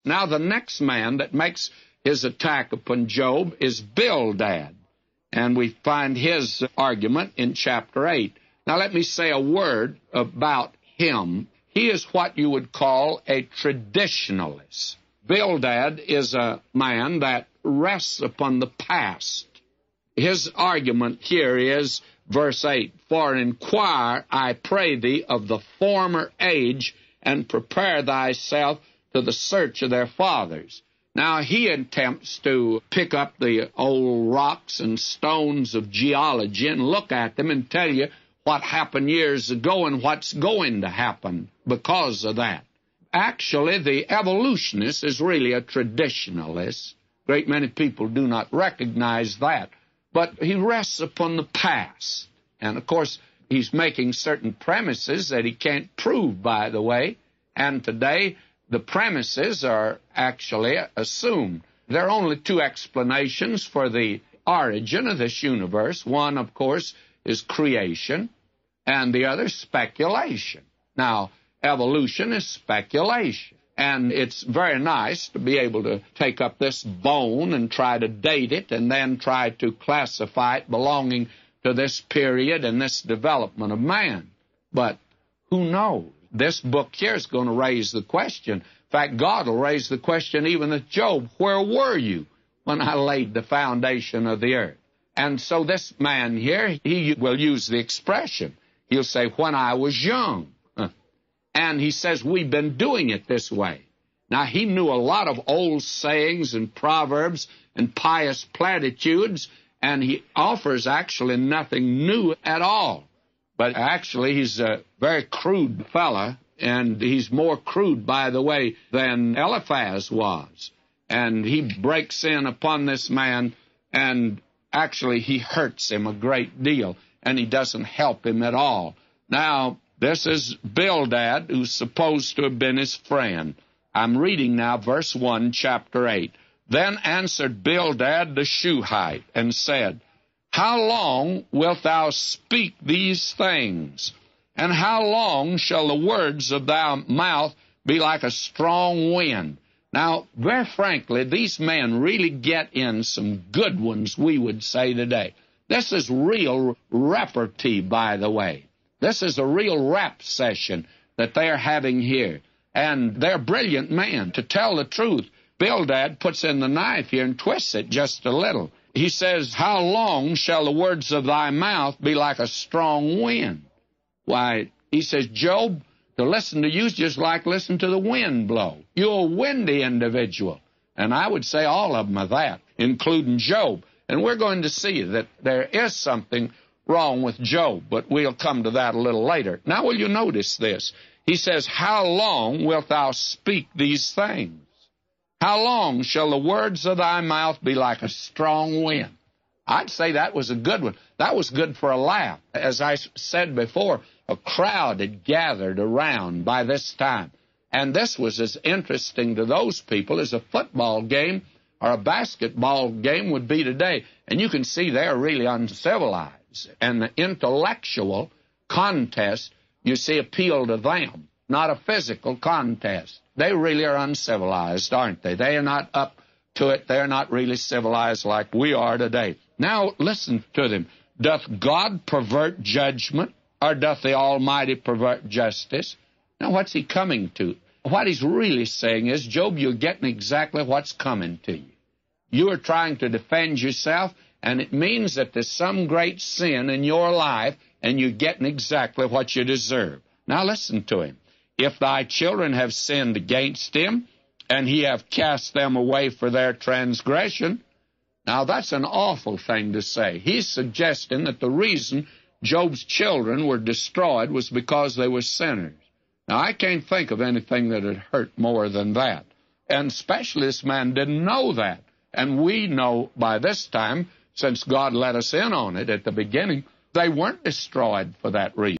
Now, the next man that makes his attack upon Job is Bildad, and we find his argument in chapter 8. Now, let me say a word about him. He is what you would call a traditionalist. Bildad is a man that rests upon the past. His argument here is verse 8, "For inquire, I pray thee, of the former age, and prepare thyself to the search of their fathers." Now, he attempts to pick up the old rocks and stones of geology and look at them and tell you what happened years ago and what's going to happen because of that. Actually, the evolutionist is really a traditionalist. A great many people do not recognize that. But he rests upon the past. And, of course, he's making certain premises that he can't prove, by the way. And today, the premises are actually assumed. There are only two explanations for the origin of this universe. One, of course, is creation, and the other, speculation. Now, evolution is speculation, and it's very nice to be able to take up this bone and try to date it and then try to classify it belonging to this period and this development of man. But who knows? This book here is going to raise the question. In fact, God will raise the question even with Job, where were you when I laid the foundation of the earth? And so this man here, he will use the expression. He'll say, when I was young. And he says, we've been doing it this way. Now, he knew a lot of old sayings and proverbs and pious platitudes, and he offers actually nothing new at all. But actually, he's a very crude fella, and he's more crude, by the way, than Eliphaz was. And he breaks in upon this man, and actually he hurts him a great deal, and he doesn't help him at all. Now, this is Bildad, who's supposed to have been his friend. I'm reading now verse 1, chapter 8. Then answered Bildad the Shuhite, and said, How long wilt thou speak these things? And how long shall the words of thy mouth be like a strong wind? Now, very frankly, these men really get in some good ones, we would say today. This is real repartee, by the way. This is a real rap session that they're having here. And they're brilliant men. To tell the truth, Bildad puts in the knife here and twists it just a little. He says, How long shall the words of thy mouth be like a strong wind? Why, he says, Job, to listen to you is just like listen to the wind blow. You're a windy individual. And I would say all of them are that, including Job. And we're going to see that there is something wrong with Job, but we'll come to that a little later. Now, will you notice this? He says, How long wilt thou speak these things? How long shall the words of thy mouth be like a strong wind? I'd say that was a good one. That was good for a laugh. As I said before, a crowd had gathered around by this time. And this was as interesting to those people as a football game or a basketball game would be today. And you can see they're really uncivilized. And the intellectual contest, you see, appeal to them, not a physical contest. They really are uncivilized, aren't they? They are not up to it. They're not really civilized like we are today. Now, listen to them. Doth God pervert judgment, or doth the Almighty pervert justice? Now, what's he coming to? What he's really saying is, Job, you're getting exactly what's coming to you. You are trying to defend yourself, and it means that there's some great sin in your life, and you're getting exactly what you deserve. Now, listen to him. If thy children have sinned against him, and he have cast them away for their transgression. Now, that's an awful thing to say. He's suggesting that the reason Job's children were destroyed was because they were sinners. Now, I can't think of anything that had hurt more than that. And especially this man didn't know that. And we know by this time, since God let us in on it at the beginning, they weren't destroyed for that reason.